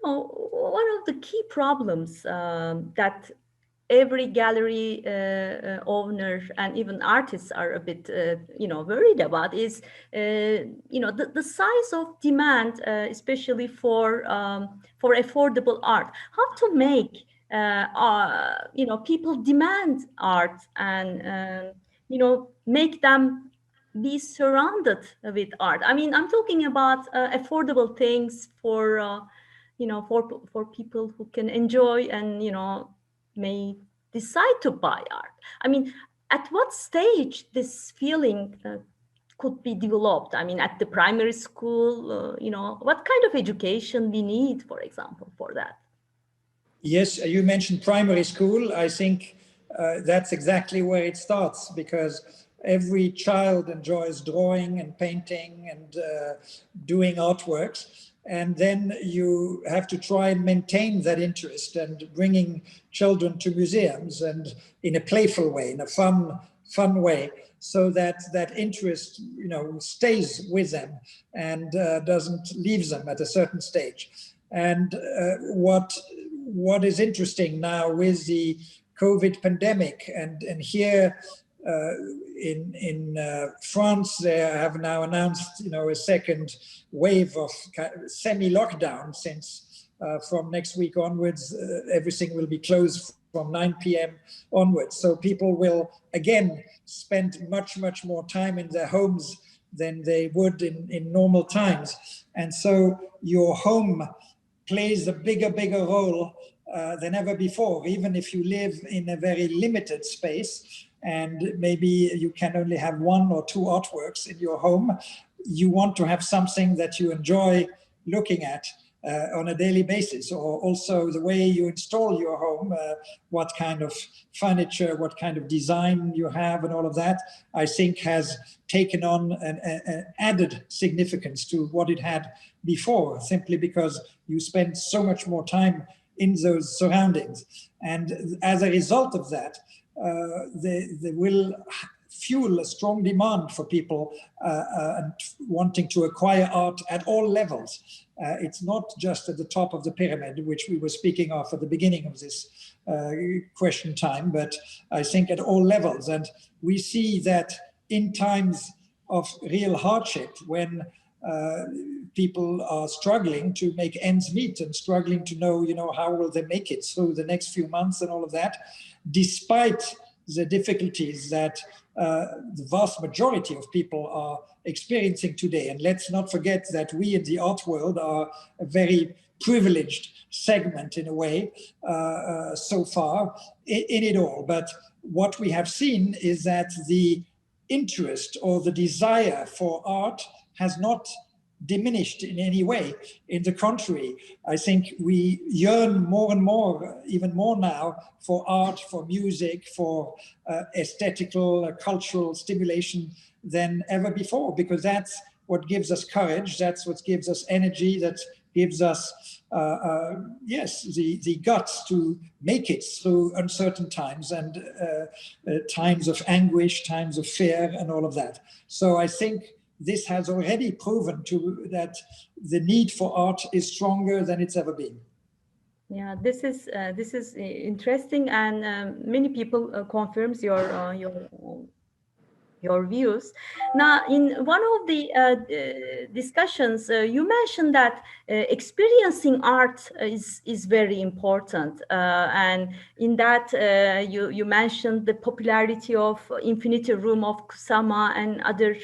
One of the key problems that every gallery owner and even artists are a bit, worried about is, the size of demand, especially for affordable art. How to make, people demand art and, make them be surrounded with art. I mean, I'm talking about affordable things for, for people who can enjoy and, may decide to buy art. I mean, at what stage this feeling could be developed? I mean, at the primary school, what kind of education we need, for example, for that? Yes, you mentioned primary school. I think that's exactly where it starts, because every child enjoys drawing and painting and doing artworks. And then you have to try and maintain that interest and bringing children to museums and in a playful way, in a fun way, so that that interest, stays with them and doesn't leave them at a certain stage. And what is interesting now with the COVID pandemic, and here in France, they have now announced, a second wave of semi-lockdown, since from next week onwards, everything will be closed from 9 p.m. onwards. So people will again spend much more time in their homes than they would in normal times. And so your home plays a bigger role than ever before, even if you live in a very limited space and maybe you can only have one or two artworks in your home. You want to have something that you enjoy looking at on a daily basis, or also the way you install your home, what kind of furniture, what kind of design you have, and all of that, I think has taken on an added significance to what it had before, simply because you spend so much more time in those surroundings. And as a result of that, they will fuel a strong demand for people and wanting to acquire art at all levels. It's not just at the top of the pyramid, which we were speaking of at the beginning of this question time, but I think at all levels. And we see that in times of real hardship, when people are struggling to make ends meet and struggling to know, how will they make it through the next few months and all of that, despite the difficulties that the vast majority of people are experiencing today. And let's not forget that we in the art world are a very privileged segment in a way so far in it all. But what we have seen is that the interest or the desire for art has not diminished in any way. In the contrary, I think we yearn more and more, even more now, for art, for music, for aesthetical, cultural stimulation than ever before, because that's what gives us courage, that's what gives us energy, that gives us, the guts to make it through uncertain times and times of anguish, times of fear, and all of that. So I think this has already proven that the need for art is stronger than it's ever been. Yeah, this is interesting, and many people confirms your views. Now, in one of the discussions, you mentioned that experiencing art is very important, and in that you mentioned the popularity of Infinity Room of Kusama and other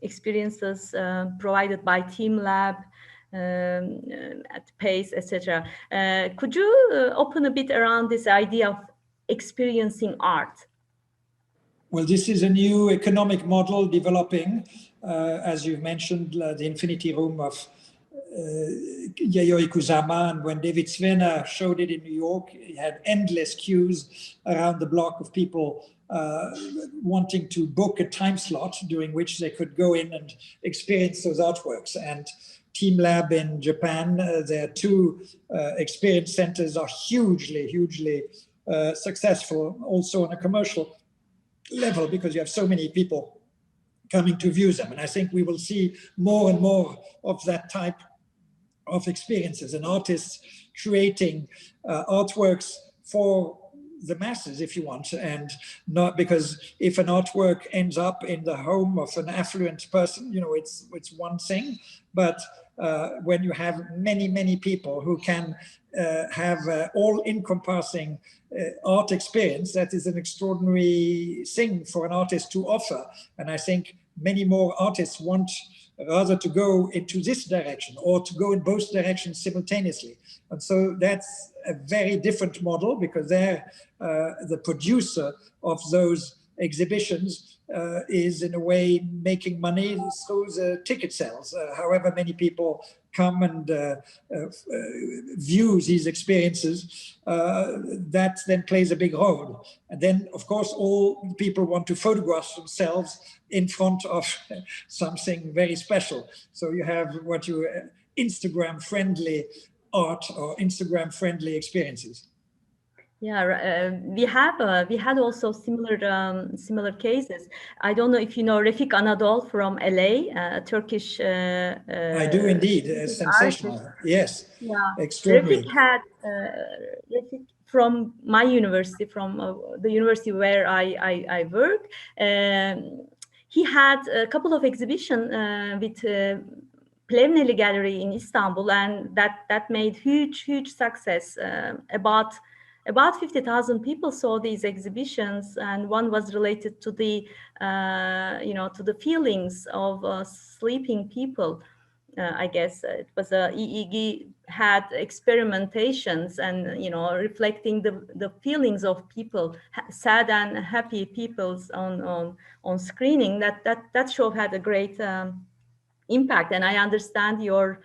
experiences provided by Team Lab. At Pace, etc. Could you open a bit around this idea of experiencing art? Well, this is a new economic model developing, as you mentioned, the Infinity Room of Yayoi Kusama. And when David Svena showed it in New York, he had endless queues around the block of people wanting to book a time slot during which they could go in and experience those artworks. And Team Lab in Japan, their two experience centers are hugely successful, also on a commercial level, because you have so many people coming to view them. And I think we will see more and more of that type of experiences, and artists creating artworks for the masses, if you want, and not because if an artwork ends up in the home of an affluent person, it's one thing, but when you have many people who can have all-encompassing art experience, that is an extraordinary thing for an artist to offer. And I think many more artists want rather to go into this direction or to go in both directions simultaneously. And so that's a very different model, because they're the producer of those exhibitions is in a way making money through the ticket sales. However many people come and view these experiences, that then plays a big role. And then, of course, all people want to photograph themselves in front of something very special. So you have what you Instagram-friendly art or Instagram-friendly experiences. Yeah, we had also similar cases. I don't know if you know Refik Anadol from LA, Turkish I do indeed. artist. Sensational. Yes, Yeah, Refik extraordinary. had Refik from my university, from the university where I work. He had a couple of exhibitions with Plevneli Gallery in Istanbul, and that made huge success. About 50,000 people saw these exhibitions, and one was related to the to the feelings of sleeping people. I guess it was EEG had experimentations, and reflecting the feelings of people, sad and happy peoples on screening. That show had a great impact, and I understand your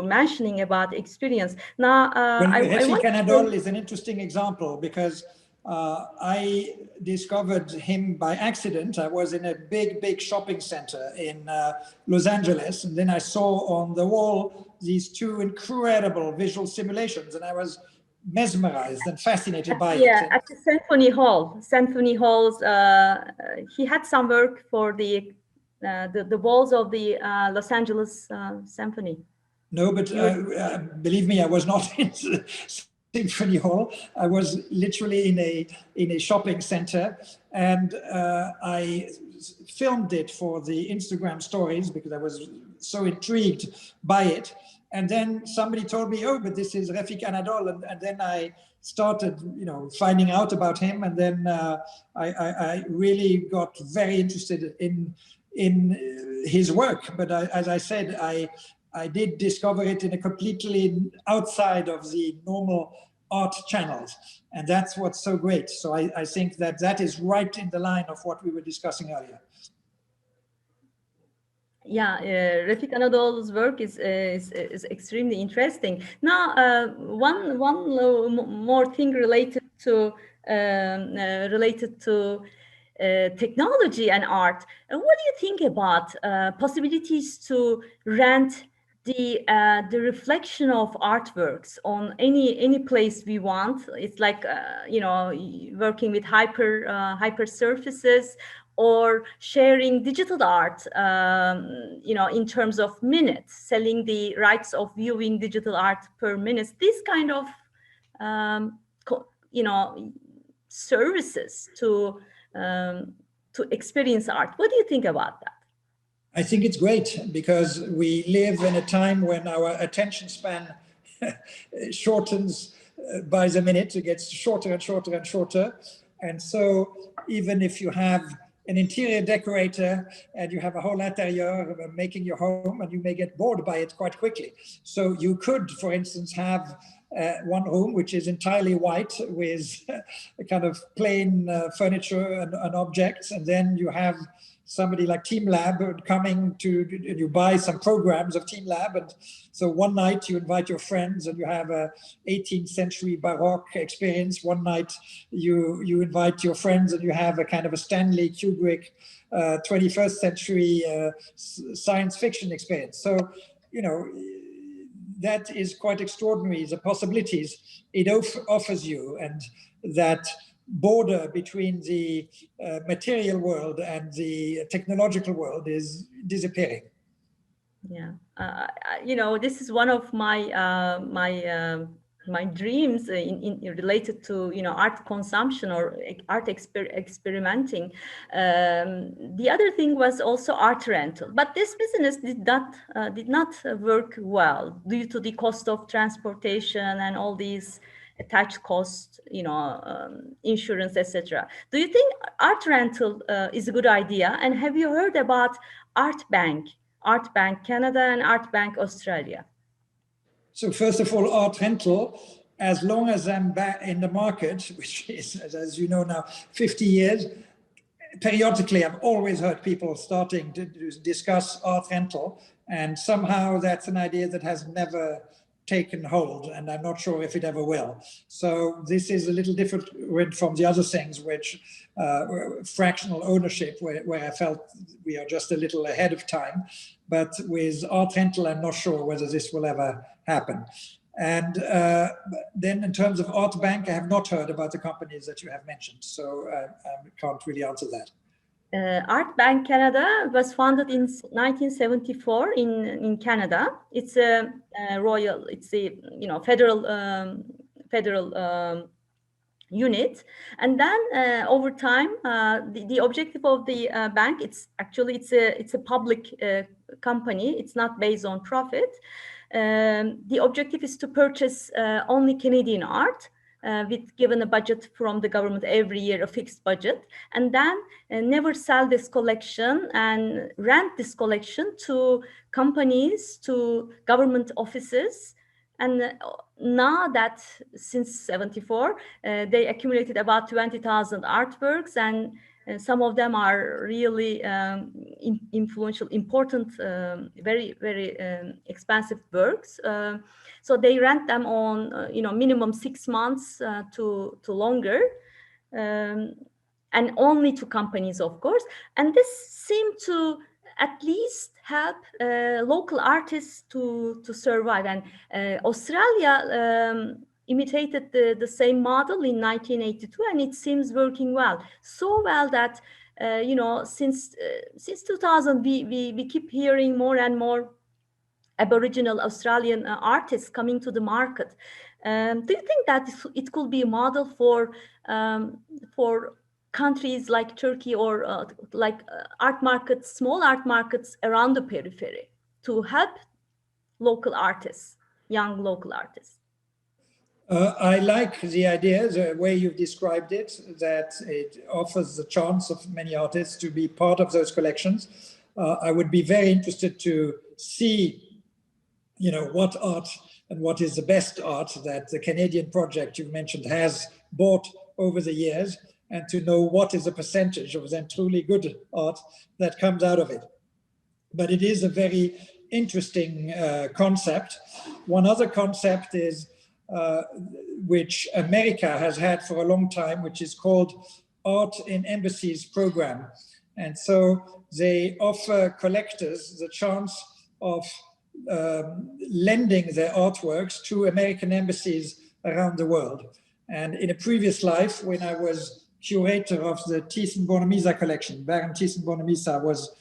mentioning about experience. Now, Well, I Refik want Anadol to. is an interesting example, because I discovered him by accident. I was in a big shopping center in Los Angeles, and then I saw on the wall these two incredible visual simulations, and I was mesmerized and fascinated by it. Yeah, at the Symphony Halls, he had some work for the walls of the Los Angeles Symphony. No, but You, believe me, I was not in the Symphony Hall. I was literally in a shopping center, and I filmed it for the Instagram stories because I was so intrigued by it. And then somebody told me, "Oh, but this is Refik Anadol," and then I started, finding out about him, and then I really got very interested in his work. But as I said, I did discover it in a completely outside of the normal art channels. And that's what's so great. So I think that is right in the line of what we were discussing earlier. yeah, Refik Anadol's work is extremely interesting. Now, more thing related to technology and art. What do you think about possibilities to rent the reflection of artworks on any place we want? It's like working with hyper surfaces, or sharing digital art, in terms of minutes, selling the rights of viewing digital art per minute. This kind of um, you know services to experience art. What do you think about that? I think it's great, because we live in a time when our attention span shortens by the minute. It gets shorter and shorter and shorter. And so even if you have an interior decorator and you have a whole interior making your home, and you may get bored by it quite quickly. So you could, for instance, have one room which is entirely white with a kind of plain furniture and objects, and then you have somebody like TeamLab coming to, and you buy some programs of TeamLab, and so one night you invite your friends and you have a 18th century Baroque experience. One night you invite your friends and you have a kind of a Stanley Kubrick 21st century science fiction experience. So, that is quite extraordinary, the possibilities it offers you, and that border between the material world and the technological world is disappearing. Yeah, this is one of my dreams in related to art consumption or art experimenting. The other thing was also art rental, but this business did not work well due to the cost of transportation and all these attached costs, insurance, etc. Do you think art rental is a good idea? And have you heard about Art Bank? Art Bank Canada and Art Bank Australia. So first of all, art rental, as long as I'm back in the market, which is, as you know now, 50 years, periodically I've always heard people starting to discuss art rental, and somehow that's an idea that has never taken hold, and I'm not sure if it ever will. So this is a little different from the other things, which fractional ownership, where I felt we are just a little ahead of time. But with art rental, I'm not sure whether this will ever happen. And then in terms of Art Bank, I have not heard about the companies that you have mentioned, so I can't really answer that. Art Bank Canada was founded in 1974 in Canada. It's a royal, it's a federal unit, and then over time the objective of the bank, it's a public company. It's not based on profit. The objective is to purchase only Canadian art, with given a budget from the government every year, a fixed budget, and then never sell this collection and rent this collection to companies, to government offices. And now that since 74, they accumulated about 20,000 artworks, and some of them are really influential, important, very, very expensive works. So they rent them on, minimum 6 months to longer. Um, and only to companies, of course. And this seemed to at least help local artists to survive. And Australia imitated the same model in 1982, and it seems working well. So well that, since 2000, we keep hearing more and more Aboriginal Australian artists coming to the market. Do you think that it could be a model for countries like Turkey, or like art markets, small art markets around the periphery, to help local artists, young local artists? I like the idea, the way you've described it, that it offers the chance of many artists to be part of those collections. I would be very interested to see, what art and what is the best art that the Canadian project you mentioned has bought over the years, and to know what is the percentage of then truly good art that comes out of it. But it is a very interesting concept. One other concept is, which America has had for a long time, which is called Art in Embassies program. And so they offer collectors the chance of lending their artworks to American embassies around the world. And in a previous life, when I was curator of the Thyssen-Bornemisza collection, Baron Thyssen-Bornemisza was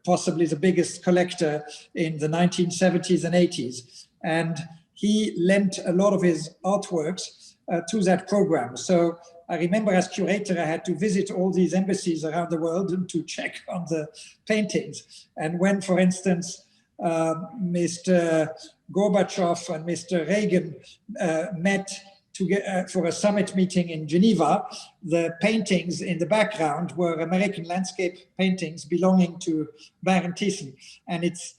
possibly the biggest collector in the 1970s and 80s. And he lent a lot of his artworks to that program. So I remember as curator, I had to visit all these embassies around the world and to check on the paintings. And when, for instance, Mr. Gorbachev and Mr. Reagan met for a summit meeting in Geneva, the paintings in the background were American landscape paintings belonging to Baron Thyssen. And it's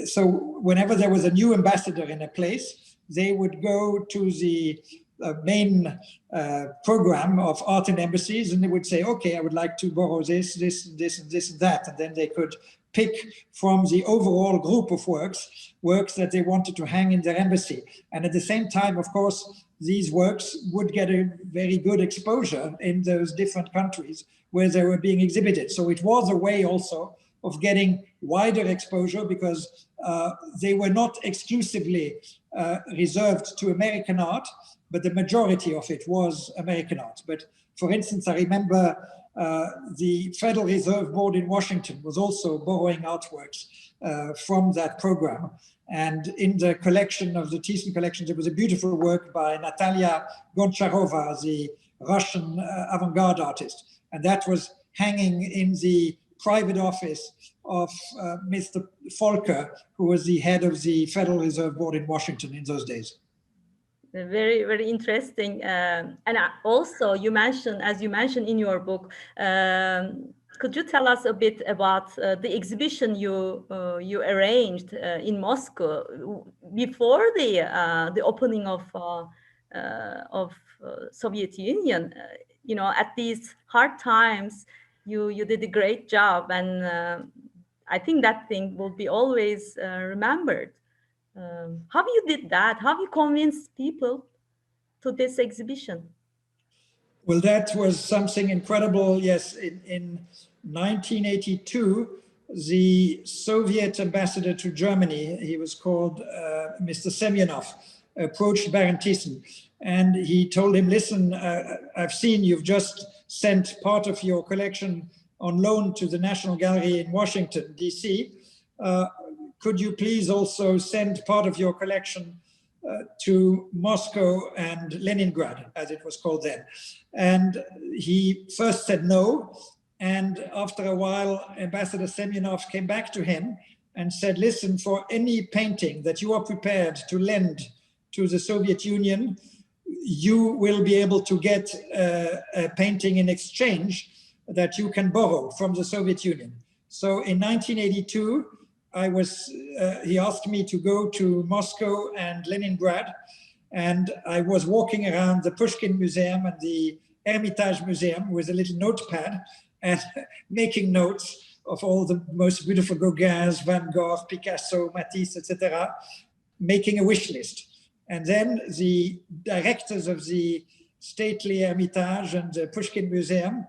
so whenever there was a new ambassador in a place, they would go to the main program of art and embassies, and they would say, okay, I would like to borrow this, and that. And then they could pick from the overall group of works that they wanted to hang in their embassy. And at the same time, of course, these works would get a very good exposure in those different countries where they were being exhibited. So it was a way also of getting wider exposure, because they were not exclusively reserved to American art, but the majority of it was American art. But for instance, I remember the Federal Reserve Board in Washington was also borrowing artworks from that program. And in the collection of the Thyssen collections, there was a beautiful work by Natalia Goncharova, the Russian avant-garde artist. And that was hanging in the private office of Mr. Volcker, who was the head of the Federal Reserve Board in Washington in those days. Very, very interesting. And also, you mentioned, as you mentioned in your book, could you tell us a bit about the exhibition you arranged in Moscow before the opening of Soviet Union? You know, at these hard times, you did a great job, and I think that thing will be always remembered. How you did that? How you convinced people to this exhibition? Well, that was something incredible. Yes, in 1982, the Soviet ambassador to Germany, he was called Mr. Semyonov, approached Baron Thyssen, and he told him, listen, I've seen you've just sent part of your collection on loan to the National Gallery in Washington, D.C. Could you please also send part of your collection to Moscow and Leningrad, as it was called then? And he first said no. And after a while, Ambassador Semyonov came back to him and said, listen, for any painting that you are prepared to lend to the Soviet Union, you will be able to get a painting in exchange that you can borrow from the Soviet Union. So in 1982, he asked me to go to Moscow and Leningrad, and I was walking around the Pushkin Museum and the Hermitage Museum with a little notepad and making notes of all the most beautiful Gauguins, Van Gogh, Picasso, Matisse, etc., making a wish list. And then the directors of the stately Hermitage and the Pushkin Museum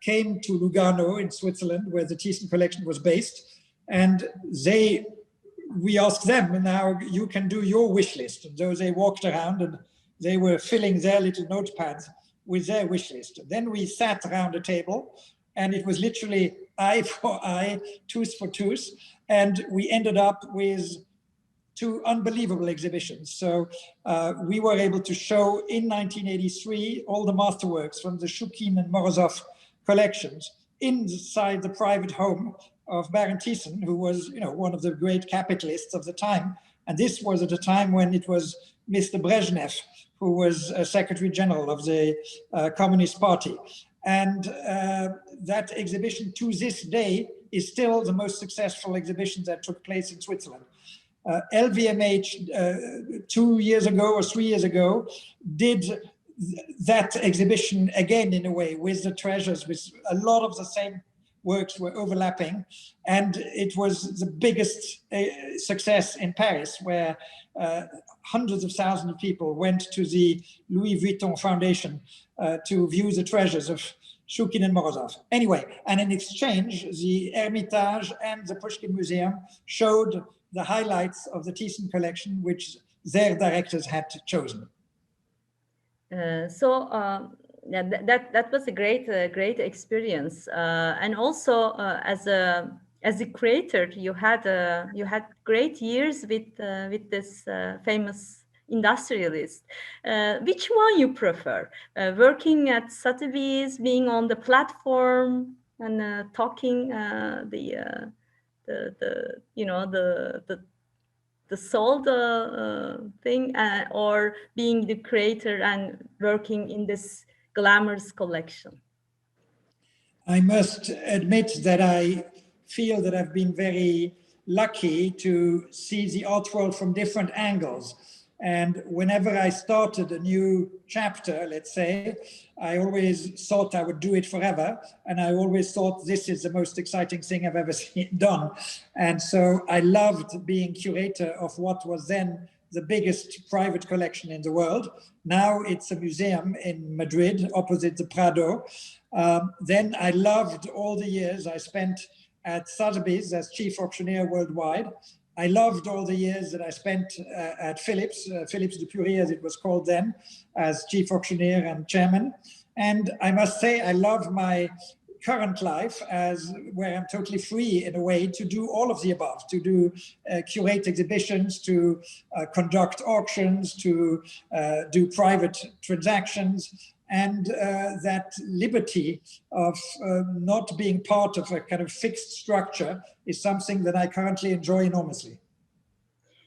came to Lugano in Switzerland, where the Thyssen collection was based. And we asked them, now you can do your wish list. And so they walked around and they were filling their little notepads with their wish list. Then we sat around a table, and it was literally eye for eye, tooth for tooth. And we ended up with two unbelievable exhibitions. So we were able to show in 1983 all the masterworks from the Shukin and Morozov collections inside the private home of Baron Thyssen, who was, one of the great capitalists of the time. And this was at a time when it was Mr. Brezhnev, who was Secretary General of the Communist Party. And that exhibition to this day is still the most successful exhibition that took place in Switzerland. LVMH 2 years ago or 3 years ago did that exhibition again in a way with the treasures, with a lot of the same works were overlapping, and it was the biggest success in Paris, where hundreds of thousands of people went to the Louis Vuitton Foundation to view the treasures of Shukin and Morozov. Anyway, and in exchange, the Hermitage and the Pushkin Museum showed the highlights of the Thyssen collection, which their directors had chosen. Yeah, that was a great experience, and also as a creator, you had great years with this famous industrialist. Which one you prefer? Working at Sotheby's, being on the platform and talking the sold thing, or being the creator and working in this glamorous collection? I must admit that I feel that I've been very lucky to see the art world from different angles. And whenever I started a new chapter, let's say, I always thought I would do it forever. And I always thought this is the most exciting thing I've ever done. And so I loved being curator of what was then the biggest private collection in the world. Now it's a museum in Madrid, opposite the Prado. Then I loved all the years I spent at Sotheby's as chief auctioneer worldwide. I loved all the years that I spent at Philips, Philips de Pury as it was called then, as chief auctioneer and chairman. And I must say I love my current life as where I'm totally free in a way to do all of the above, to do curate exhibitions, to conduct auctions, to do private transactions, and that liberty of not being part of a kind of fixed structure is something that I currently enjoy enormously.